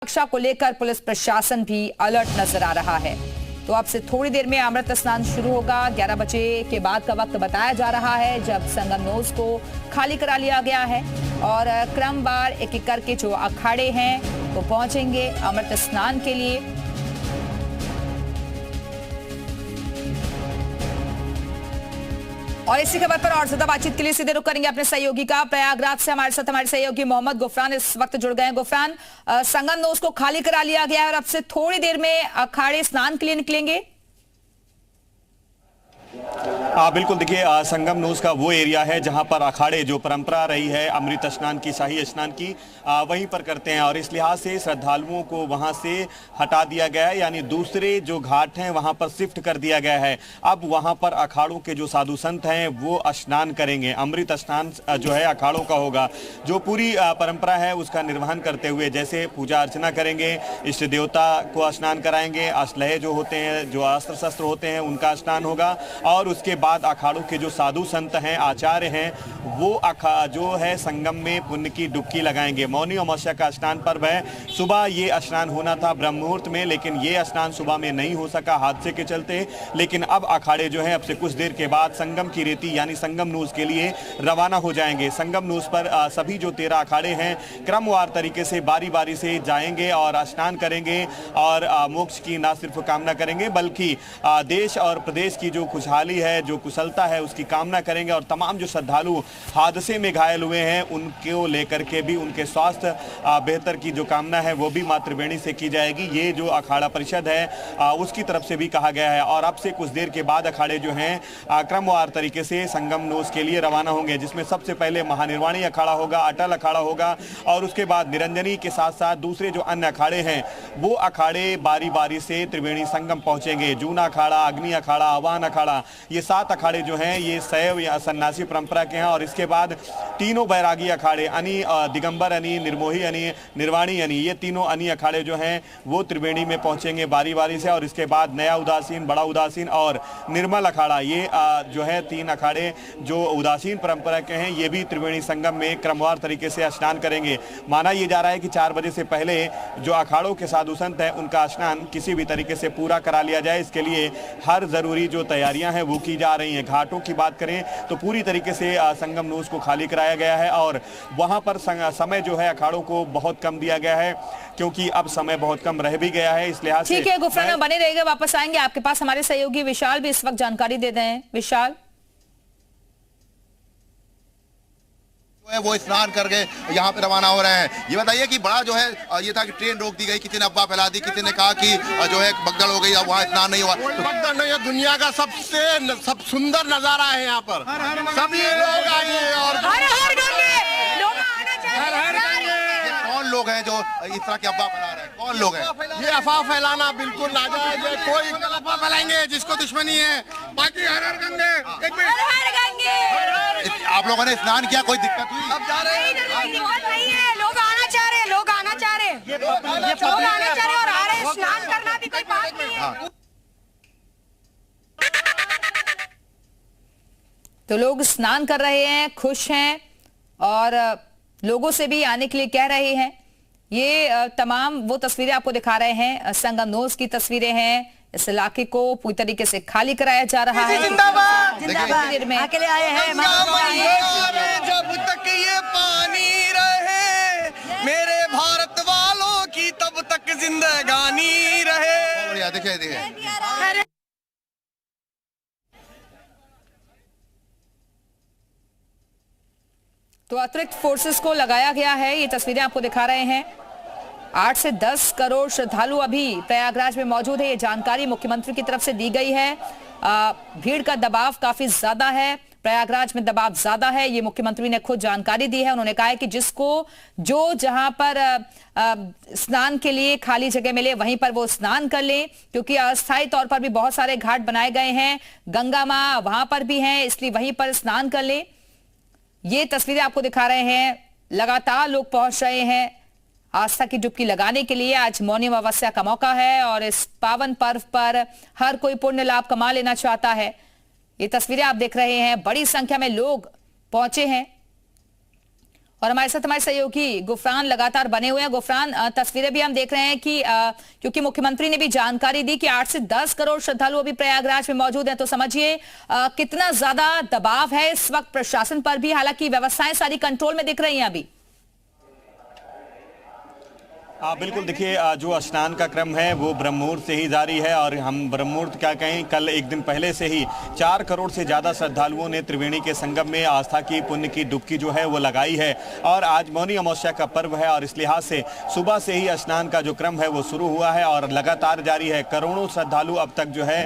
सुरक्षा को लेकर पुलिस प्रशासन भी अलर्ट नजर आ रहा है। तो अब से थोड़ी देर में अमृत स्नान शुरू होगा। 11 बजे के बाद का वक्त बताया जा रहा है जब संगम नोज को खाली करा लिया गया है और क्रमवार एक एक करके जो अखाड़े हैं वो पहुंचेंगे अमृत स्नान के लिए। और इसी खबर पर और ज्यादा बातचीत के लिए सीधे रुख करेंगे अपने सहयोगी का। प्रयागराज से हमारे साथ हमारे सहयोगी मोहम्मद गुफरान इस वक्त जुड़ गए हैं। गुफरान, संगम नोज को खाली करा लिया गया है और अब से थोड़ी देर में अखाड़े स्नान के लिए निकलेंगे। बिल्कुल, देखिए संगम नोज का वो एरिया है जहां पर अखाड़े जो परंपरा रही है अमृत स्नान की, शाही स्नान की, वहीं पर करते हैं और इस लिहाज से श्रद्धालुओं को वहां से हटा दिया गया है, यानी दूसरे जो घाट हैं वहां पर शिफ्ट कर दिया गया है। अब वहां पर अखाड़ों के जो साधु संत हैं वो स्नान करेंगे। अमृत स्नान जो है अखाड़ों का होगा, जो पूरी परंपरा है उसका निर्वहन करते हुए, जैसे पूजा अर्चना करेंगे, इष्ट देवता को स्नान कराएंगे, असलहे जो होते हैं, जो अस्त्र शस्त्र होते हैं उनका स्नान होगा और उसके बाद अखाड़ों के जो साधु संत हैं, आचार्य हैं, वो जो है संगम में पुण्य की डुबकी लगाएंगे। मौनी अमावस्या का स्नान पर्व है। सुबह ये स्नान होना था ब्रह्म मुहूर्त में, लेकिन ये स्नान सुबह में नहीं हो सका हादसे के चलते। लेकिन अब अखाड़े जो है अब से कुछ देर के बाद संगम की रेती यानी संगम नोज के लिए रवाना हो जाएंगे। संगम नोज पर सभी जो 13 अखाड़े हैं क्रमवार तरीके से बारी बारी से जाएंगे और स्नान करेंगे और मोक्ष की न सिर्फ कामना करेंगे बल्कि देश और प्रदेश की जो खुशहाली है, जो कुशलता है, उसकी कामना करेंगे। और तमाम जो श्रद्धालु हादसे में घायल हुए हैं उनको लेकर के भी उनके स्वास्थ्य बेहतर की जो कामना है वो भी मां त्रिवेणी से की जाएगी। ये जो अखाड़ा परिषद है उसकी तरफ से भी कहा गया है। और अब से कुछ देर के बाद अखाड़े जो हैं क्रमवार तरीके से संगम नोज के लिए रवाना होंगे, जिसमें सबसे पहले महानिर्वाणी अखाड़ा होगा, अटल अखाड़ा होगा और उसके बाद निरंजनी के साथ साथ दूसरे जो अन्य अखाड़े हैं वो अखाड़े बारी बारी से त्रिवेणी संगम पहुंचेंगे। जूना अखाड़ा, अग्नि अखाड़ा, आवाहन अखाड़ा, ये 7 अखाड़े जो हैं ये शैव या सन्यासी परंपरा के हैं। और इसके बाद तीनों बैरागी अखाड़े यानी दिगंबर यानी निर्मोही यानी निर्वाणी यानी ये तीनों अन्य अखाड़े जो हैं वो त्रिवेणी में पहुंचेंगे बारी बारी से। और इसके बाद नया उदासीन, बड़ा उदासीन और निर्मल अखाड़ा, ये जो है 3 अखाड़े जो उदासीन परंपरा के हैं ये भी त्रिवेणी संगम में क्रमवार तरीके से स्नान करेंगे। माना यह जा रहा है कि 4 बजे से पहले जो अखाड़ों के साधु संत हैं उनका स्नान किसी भी तरीके से पूरा करा लिया जाए। इसके लिए हर जरूरी जो तैयारियां हैं वो की जा रही हैं। घाटों की बात करें तो पूरी तरीके से संगम नोज को खाली कराया गया है और वहां पर समय जो है अखाड़ों को बहुत कम दिया गया है क्योंकि अब समय बहुत कम रह भी गया है। इस लिहाज से ठीक है गुफरान, बने रहेगा, वापस आएंगे आपके पास। हमारे सहयोगी विशाल भी इस वक्त जानकारी दे रहे हैं। विशाल, वो स्नान करके यहाँ पे रवाना हो रहे हैं। ये बताइए कि बड़ा जो है ये था कि ट्रेन रोक दी गई, किसी ने अफवाह फैला दी, किसी ने कहा कि जो है भगदड़ हो गई, अब वहाँ स्नान नहीं हुआ। भगदड़ नहीं है, दुनिया का सब सुंदर नजारा है यहाँ पर। सभी लोग आए और कौन लोग हैं जो इस तरह की अफवाह फैला रहे हैं? कौन लोग हैं? ये अफवाह फैलाना बिल्कुल नाजायज है। कोई अफवाह फैलाएंगे जिसको दुश्मनी है, बाकी हर हर गंगे। एक मिनट, आप लोगों ने स्नान किया, कोई दिक्कत हुई? अब जा रहे हैं, लोग आना चाह रहे, लोग आना चाह रहे, लोग आना चाह रहे और आ रहे। स्नान करना भी कोई बात नहीं है। तो लोग स्नान कर रहे हैं, खुश हैं और लोगों से भी आने के लिए कह रहे हैं। ये तमाम वो तस्वीरें आपको दिखा रहे हैं, संगम नोज की तस्वीरें हैं। इस इलाके को पूरी तरीके से खाली कराया जा रहा है। जिंदाबाद, जिंदाबाद, अकेले आए हैं। जब तक ये पानी रहे मेरे भारत वालों की तब तक जिंदगानी रहे। देखिए देखिए, तो अतिरिक्त फोर्सेस को लगाया गया है। ये तस्वीरें आपको दिखा रहे हैं। 8 से 10 करोड़ श्रद्धालु अभी प्रयागराज में मौजूद है। ये जानकारी मुख्यमंत्री की तरफ से दी गई है। भीड़ का दबाव काफी ज्यादा है, प्रयागराज में दबाव ज्यादा है, ये मुख्यमंत्री ने खुद जानकारी दी है। उन्होंने कहा है कि जिसको जो जहां पर स्नान के लिए खाली जगह मिले वहीं पर वो स्नान कर लें, क्योंकि अस्थायी तौर पर भी बहुत सारे घाट बनाए गए हैं। गंगा मां वहां पर भी हैं, इसलिए वहीं पर स्नान कर लें। ये तस्वीरें आपको दिखा रहे हैं। लगातार लोग पहुंच रहे हैं आस्था की डुबकी लगाने के लिए। आज मौनी अमावस्या का मौका है और इस पावन पर्व पर हर कोई पुण्य लाभ कमा लेना चाहता है। ये तस्वीरें आप देख रहे हैं, बड़ी संख्या में लोग पहुंचे हैं और हमारे साथ हमारे सहयोगी गुफरान लगातार बने हुए हैं। गुफरान, तस्वीरें भी हम देख रहे हैं कि क्योंकि मुख्यमंत्री ने भी जानकारी दी कि 8 से 10 करोड़ श्रद्धालु अभी प्रयागराज में मौजूद हैं, तो समझिए कितना ज्यादा दबाव है इस वक्त प्रशासन पर भी। हालांकि व्यवस्थाएं सारी कंट्रोल में दिख रही हैं अभी। बिल्कुल, देखिए जो स्नान का क्रम है वो ब्रह्म मुहूर्त से ही जारी है और हम ब्रह्म मुहूर्त क्या कहें, कल एक दिन पहले से ही 4 करोड़ से ज़्यादा श्रद्धालुओं ने त्रिवेणी के संगम में आस्था की पुण्य की डुबकी जो है वो लगाई है। और आज मौनी अमावस्या का पर्व है और इस लिहाज से सुबह से ही स्नान का जो क्रम है वो शुरू हुआ है और लगातार जारी है। करोड़ों श्रद्धालु अब तक जो है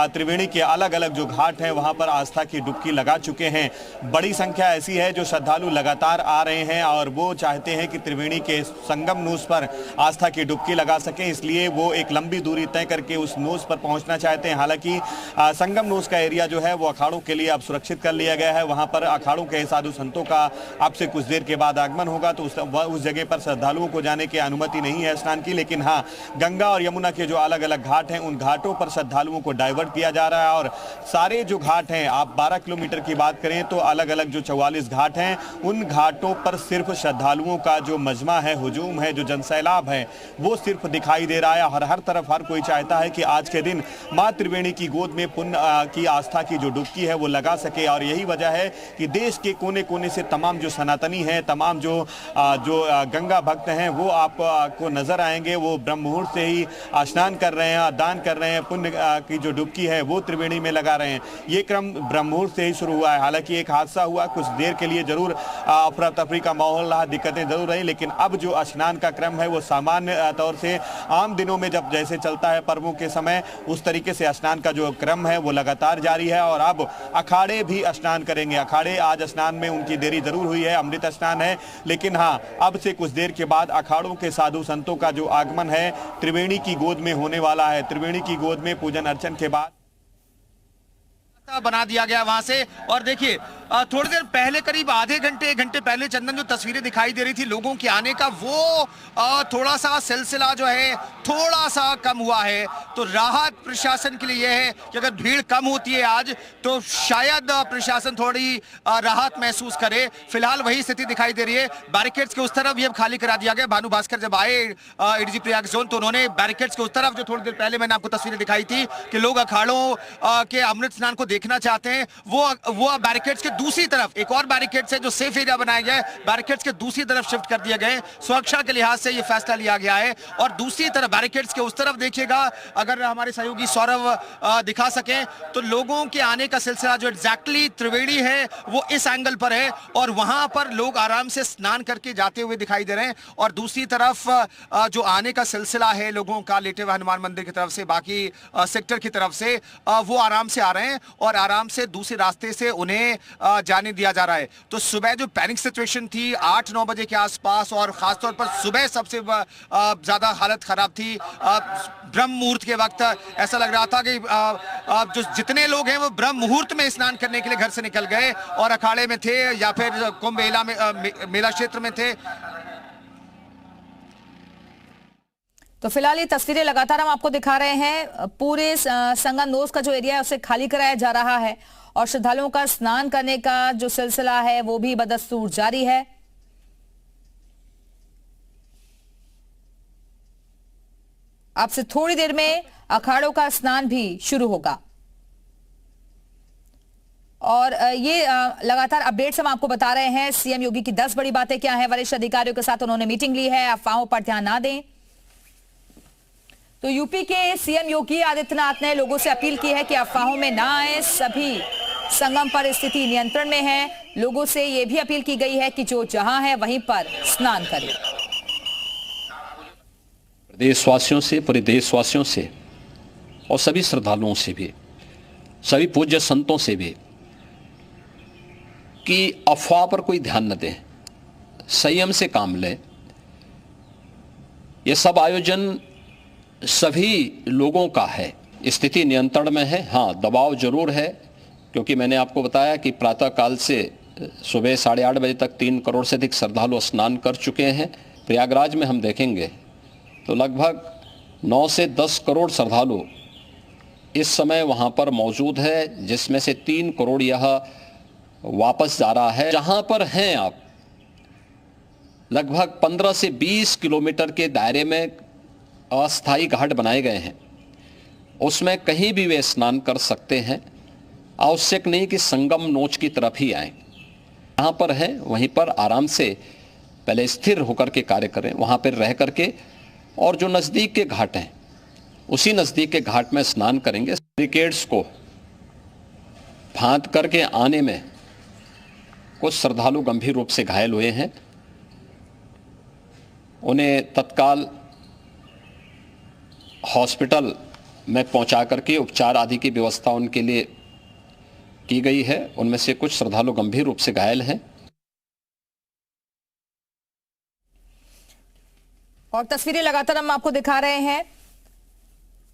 त्रिवेणी के अलग अलग जो घाट हैं वहाँ पर आस्था की डुबकी लगा चुके हैं। बड़ी संख्या ऐसी है जो श्रद्धालु लगातार आ रहे हैं और वो चाहते हैं कि त्रिवेणी के संगम नूस पर आस्था की डुबकी लगा सकें, इसलिए वो एक लंबी दूरी तय करके उस नूस पर पहुंचना चाहते हैं। हालांकि संगम नूस का एरिया जो है वो अखाड़ों के लिए अब सुरक्षित कर लिया गया है। वहां पर अखाड़ों के साधु संतों का अब से कुछ देर के बाद आगमन होगा, तो उस जगह पर श्रद्धालुओं को जाने की अनुमति नहीं है स्नान की। लेकिन हाँ, गंगा और यमुना के जो अलग अलग घाट हैं उन घाटों पर श्रद्धालुओं को डाइवर्ट किया जा रहा है। और सारे जो घाट हैं, आप 12 किलोमीटर की बात करें तो अलग अलग जो 44 घाट हैं उन घाटों पर सिर्फ श्रद्धालुओं का जो मजमा है, हुजूम है, जो जनसैलाब है वो सिर्फ दिखाई दे रहा है। हर तरफ हर कोई चाहता है कि आज के दिन मां त्रिवेणी की गोद में पुण्य की आस्था की जो डुबकी है वो लगा सके। और यही वजह है कि देश के कोने कोने से तमाम जो सनातनी हैं, तमाम जो गंगा भक्त हैं वो आपको नजर आएंगे। वो ब्रह्म मुहूर्त से ही स्नान कर रहे हैं, दान कर रहे हैं, पुण्य की जो डुबकी है वो त्रिवेणी में लगा रहे हैं। ये क्रम ब्रह्म मुहूर्त से ही शुरू हुआ है। हालांकि एक हादसा हुआ, कुछ देर के लिए जरूर अफरा तफरी का माहौल रहा, दिक्कतें जरूर रही, लेकिन अब जो स्नान का क्रम है वो सामान्य तौर से आम दिनों में जब जैसे चलता है पर्वों के समय उस तरीके से स्नान का जो क्रम है वो लगातार जारी है। और अब अखाड़े भी स्नान करेंगे। अखाड़े आज स्नान में उनकी देरी जरूर हुई है, अमृत स्नान है, लेकिन हाँ, अब से कुछ देर के बाद अखाड़ों के साधु संतों का जो आगमन है त्रिवेणी की गोद में होने वाला है। त्रिवेणी की गोद में पूजन अर्चन के बाद बना दिया गया वहां से। और देखिए थोड़ी देर पहले, करीब आधे घंटे 1 घंटे पहले चंदन जो तस्वीरें दिखाई दे रही थी लोगों के आने का, वो थोड़ा सा सिलसिला जो है थोड़ा सा कम हुआ है। तो राहत प्रशासन के लिए यह है कि अगर भीड़ कम होती है आज तो शायद प्रशासन थोड़ी राहत महसूस करे। फिलहाल वही स्थिति दिखाई दे रही है। बैरिकेड्स के उस तरफ भी अब खाली करा दिया गया। भानु भास्कर जब आए एडीजी प्रयाग जोन तो उन्होंने बैरिकेड्स के उस तरफ, जो थोड़ी देर पहले मैंने आपको तस्वीरें दिखाई थी कि लोग अखाड़ों के अमृत स्नान को देखना चाहते हैं, वो बैरिकेड्स के दूसरी तरफ एक और बैरिकेड्स है जो सेफ एरिया बनाया गया है, बैरिकेड्स के दूसरी तरफ शिफ्ट कर दिया गया है। सुरक्षा के लिहाज से यह फैसला लिया गया है। और दूसरी तरफ बैरिकेड्स के उस तरफ देखिएगा, अगर हमारे सहयोगी सौरभ दिखा सकें तो लोगों के आने का सिलसिला जो एग्जैक्टली त्रिवेणी है वो इस एंगल पर है और वहां पर लोग आराम से स्नान करके जाते हुए दिखाई दे रहे हैं। और दूसरी तरफ जो आने का सिलसिला है लोगों का लेटे हुए हनुमान मंदिर की तरफ से, बाकी सेक्टर की तरफ से, वो आराम से आ रहे हैं और आराम से दूसरे रास्ते से उन्हें जाने दिया जा रहा है। तो सुबह जो पैनिक सिचुएशन थी 8-9 बजे के आसपास, और खासतौर पर सुबह सबसे ज्यादा हालत खराब थी। ब्रह्म मुहूर्त के वक्त ऐसा लग रहा था कि जो जितने लोग हैं वो ब्रह्म मुहूर्त में स्नान करने के लिए घर से निकल गए और अखाड़े में थे या फिर कुंभ मेला में मेला क्षेत्र में थे। तो फिलहाल ये तस्वीरें लगातार हम आपको दिखा रहे हैं। पूरे संगम नोस का जो एरिया है उसे खाली कराया जा रहा है और श्रद्धालुओं का स्नान करने का जो सिलसिला है वो भी बदस्तूर जारी है। अब से थोड़ी देर में अखाड़ों का स्नान भी शुरू होगा और ये लगातार अपडेट्स हम आपको बता रहे हैं। सीएम योगी की 10 बड़ी बातें क्या है, वरिष्ठ अधिकारियों के साथ उन्होंने मीटिंग ली है। अफवाहों पर ध्यान ना दें। तो यूपी के सीएम योगी आदित्यनाथ ने लोगों से अपील की है कि अफवाहों में ना आए। सभी संगम पर स्थिति नियंत्रण में है। लोगों से यह भी अपील की गई है कि जो जहां है वहीं पर स्नान करें। देशवासियों से, पूरे देशवासियों से और सभी श्रद्धालुओं से भी, सभी पूज्य संतों से भी कि अफवाह पर कोई ध्यान न दें, संयम से काम लें। ये सब आयोजन सभी लोगों का है, स्थिति नियंत्रण में है। हाँ, दबाव जरूर है क्योंकि मैंने आपको बताया कि प्रातःकाल से सुबह 8:30 बजे तक 3 करोड़ से अधिक श्रद्धालु स्नान कर चुके हैं। प्रयागराज में हम देखेंगे तो लगभग 9 से 10 करोड़ श्रद्धालु इस समय वहाँ पर मौजूद है, जिसमें से 3 करोड़ यह वापस जा रहा है। जहाँ पर हैं आप लगभग 15 से 20 किलोमीटर के दायरे में अस्थायी घाट बनाए गए हैं। उसमें कहीं भी वे स्नान कर सकते हैं। आवश्यक नहीं कि संगम नोच की तरफ ही आएं। जहाँ पर है वहीं पर आराम से पहले स्थिर होकर के कार्य करें, वहाँ पर रह करके, और जो नज़दीक के घाट हैं उसी नज़दीक के घाट में स्नान करेंगे। बैरिकेड्स को फांद करके आने में कुछ श्रद्धालु गंभीर रूप से घायल हुए हैं। उन्हें तत्काल हॉस्पिटल में पहुंचा करके उपचार आदि की व्यवस्था उनके लिए की गई है। उनमें से कुछ श्रद्धालु गंभीर रूप से घायल हैं। और तस्वीरें लगातार हम आपको दिखा रहे हैं।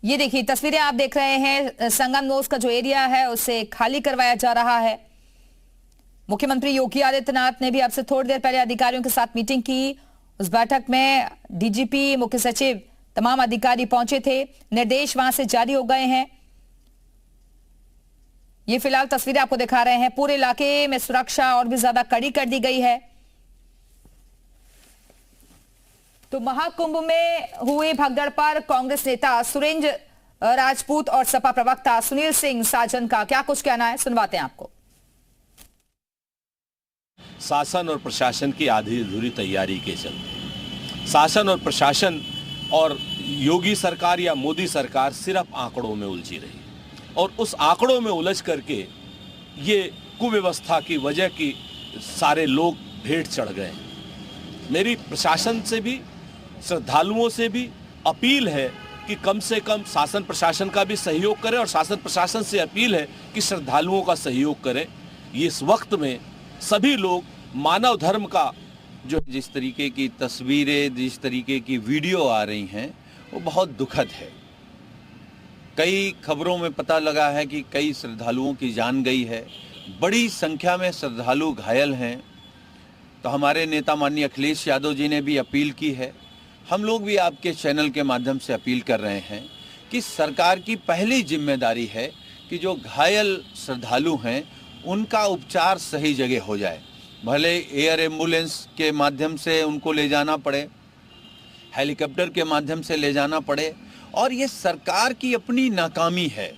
ये देखिए तस्वीरें आप देख रहे हैं, संगम नोस का जो एरिया है उसे खाली करवाया जा रहा है। मुख्यमंत्री योगी आदित्यनाथ ने भी अब से थोड़ी देर पहले अधिकारियों के साथ मीटिंग की। उस बैठक में डीजीपी, मुख्य सचिव, तमाम अधिकारी पहुंचे थे। निर्देश वहां से जारी हो गए हैं। ये फिलहाल तस्वीरें आपको दिखा रहे हैं। पूरे इलाके में सुरक्षा और भी ज्यादा कड़ी कर दी गई है। तो महाकुंभ में हुए भगदड़ पर कांग्रेस नेता सुरेंद्र राजपूत और सपा प्रवक्ता सुनील सिंह साजन का क्या कुछ कहना है, सुनवाते हैं आपको। शासन और प्रशासन की आधी अधूरी तैयारी के चलते शासन और प्रशासन और योगी सरकार या मोदी सरकार सिर्फ आंकड़ों में उलझी रही और उस आंकड़ों में उलझ करके ये कुव्यवस्था की वजह की सारे लोग भेंट चढ़ गए। मेरी प्रशासन से भी, श्रद्धालुओं से भी अपील है कि कम से कम शासन प्रशासन का भी सहयोग करें और शासन प्रशासन से अपील है कि श्रद्धालुओं का सहयोग करें। ये इस वक्त में सभी लोग मानव धर्म का जो जिस तरीके की तस्वीरें, जिस तरीके की वीडियो आ रही हैं वो बहुत दुखद है। कई खबरों में पता लगा है कि कई श्रद्धालुओं की जान गई है, बड़ी संख्या में श्रद्धालु घायल हैं। तो हमारे नेता माननीय अखिलेश यादव जी ने भी अपील की है, हम लोग भी आपके चैनल के माध्यम से अपील कर रहे हैं कि सरकार की पहली जिम्मेदारी है कि जो घायल श्रद्धालु हैं उनका उपचार सही जगह हो जाए। भले एयर एम्बुलेंस के माध्यम से उनको ले जाना पड़े, हेलीकॉप्टर के माध्यम से ले जाना पड़े, और ये सरकार की अपनी नाकामी है।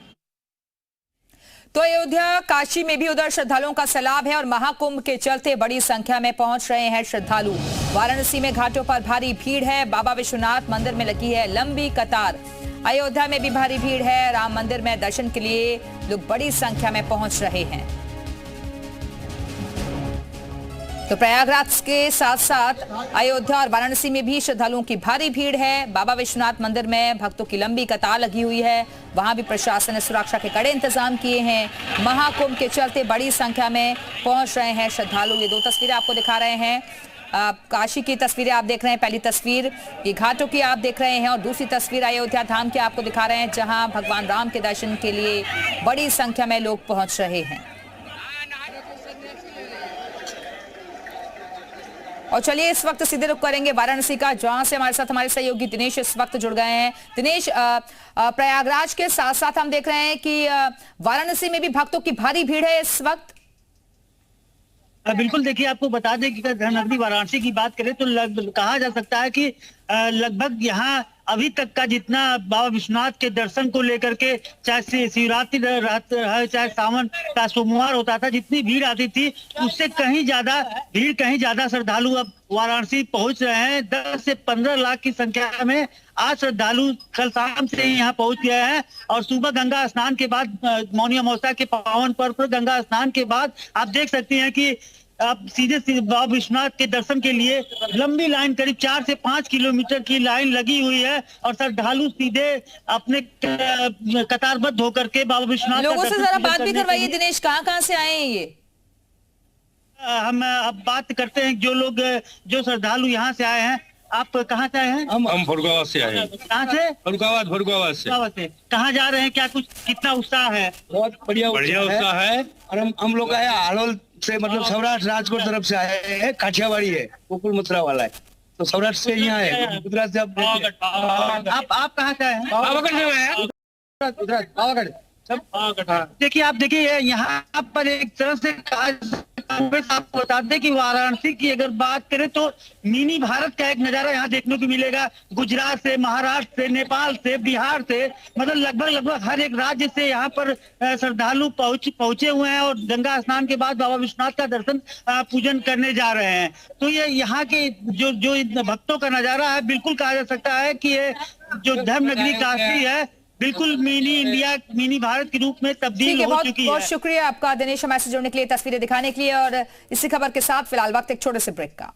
तो अयोध्या, काशी में भी उधर श्रद्धालुओं का सैलाब है और महाकुंभ के चलते बड़ी संख्या में पहुंच रहे हैं श्रद्धालु। वाराणसी में घाटों पर भारी भीड़ है। बाबा विश्वनाथ मंदिर में लगी है लंबी कतार। अयोध्या में भी भारी भीड़ है। राम मंदिर में दर्शन के लिए लोग बड़ी संख्या में पहुंच रहे हैं। तो प्रयागराज के साथ साथ अयोध्या और वाराणसी में भी श्रद्धालुओं की भारी भीड़ है। बाबा विश्वनाथ मंदिर में भक्तों की लंबी कतार लगी हुई है। वहां भी प्रशासन ने सुरक्षा के कड़े इंतजाम किए हैं। महाकुंभ के चलते बड़ी संख्या में पहुंच रहे हैं श्रद्धालु। ये दो तस्वीरें आपको दिखा रहे हैं। काशी की तस्वीरें आप देख रहे हैं। पहली तस्वीर ये घाटों की आप देख रहे हैं और दूसरी तस्वीर अयोध्या धाम की आपको दिखा रहे हैं, जहां भगवान राम के दर्शन के लिए बड़ी संख्या में लोग पहुंच रहे हैं। और चलिए इस वक्त सीधे रुख करेंगे वाराणसी का, जहां से हमारे साथ हमारे सहयोगी दिनेश इस वक्त जुड़ गए हैं। दिनेश, प्रयागराज के साथ साथ हम देख रहे हैं कि वाराणसी में भी भक्तों की भारी भीड़ है इस वक्त। बिल्कुल, देखिए आपको बता दें कि नगरी वाराणसी की बात करें तो कहा जा सकता है कि लगभग यहाँ अभी तक का जितना बाबा विश्वनाथ के दर्शन को लेकर के, चाहे शिवरात्रि रहे चाहे सावन का सोमवार होता था, जितनी भीड़ आती थी उससे कहीं ज्यादा श्रद्धालु अब वाराणसी पहुंच रहे हैं। 10 से 15 लाख की संख्या में आज श्रद्धालु कल शाम से ही यहाँ पहुंच गए हैं। और सुबह गंगा स्नान के बाद, मौनी अमावस्या के पावन पर्व पर गंगा स्नान के बाद आप देख सकते हैं कि आप सीधे बाबा विश्वनाथ के दर्शन के लिए लंबी लाइन, करीब 4 से 5 किलोमीटर की लाइन लगी हुई है और श्रद्धालु सीधे अपने कतारबद्ध होकर के बाबा विश्वनाथ। लोगों से जरा बात भी करवाइए दिनेश, कहाँ से आए हैं ये? हम अब बात करते हैं जो श्रद्धालु यहाँ से आए हैं। आप कहाँ से आए हैं? हम फरुखाबाद से आए हैं। कहाँ से? फरुखाबाद से। कहाँ जा रहे हैं? क्या कुछ कितना उत्साह है? बहुत बढ़िया उत्साह है। और हम लोग आए हालोल से, मतलब सौराष्ट्र राजकोट तरफ से आए हैं। काठियावाड़ी है, गोकुल मथुरा वाला है, तो सौराष्ट्र से यहाँ है। गुजरात से आप कहाँ से आए हैं? पावागढ़। देखिए आप देखिए यहाँ पर एक तरह से कहा आपको बता दें कि वाराणसी की अगर बात करें तो मिनी भारत का एक नजारा यहाँ देखने को मिलेगा। गुजरात से, महाराष्ट्र से, नेपाल से, बिहार से, मतलब लगभग हर एक राज्य से यहाँ पर श्रद्धालु पहुंचे हुए हैं और गंगा स्नान के बाद बाबा विश्वनाथ का दर्शन पूजन करने जा रहे हैं। तो ये यहाँ के जो भक्तों का नजारा है, बिल्कुल कहा जा सकता है कि ये जो धर्म नगरी काशी है बिल्कुल मिनी इंडिया, मिनी भारत के रूप में तब्दील हो चुकी है। बहुत शुक्रिया आपका दिनेश, हमारे से जुड़ने के लिए, तस्वीरें दिखाने के लिए। और इसी खबर के साथ फिलहाल वक्त एक छोटे से ब्रेक का।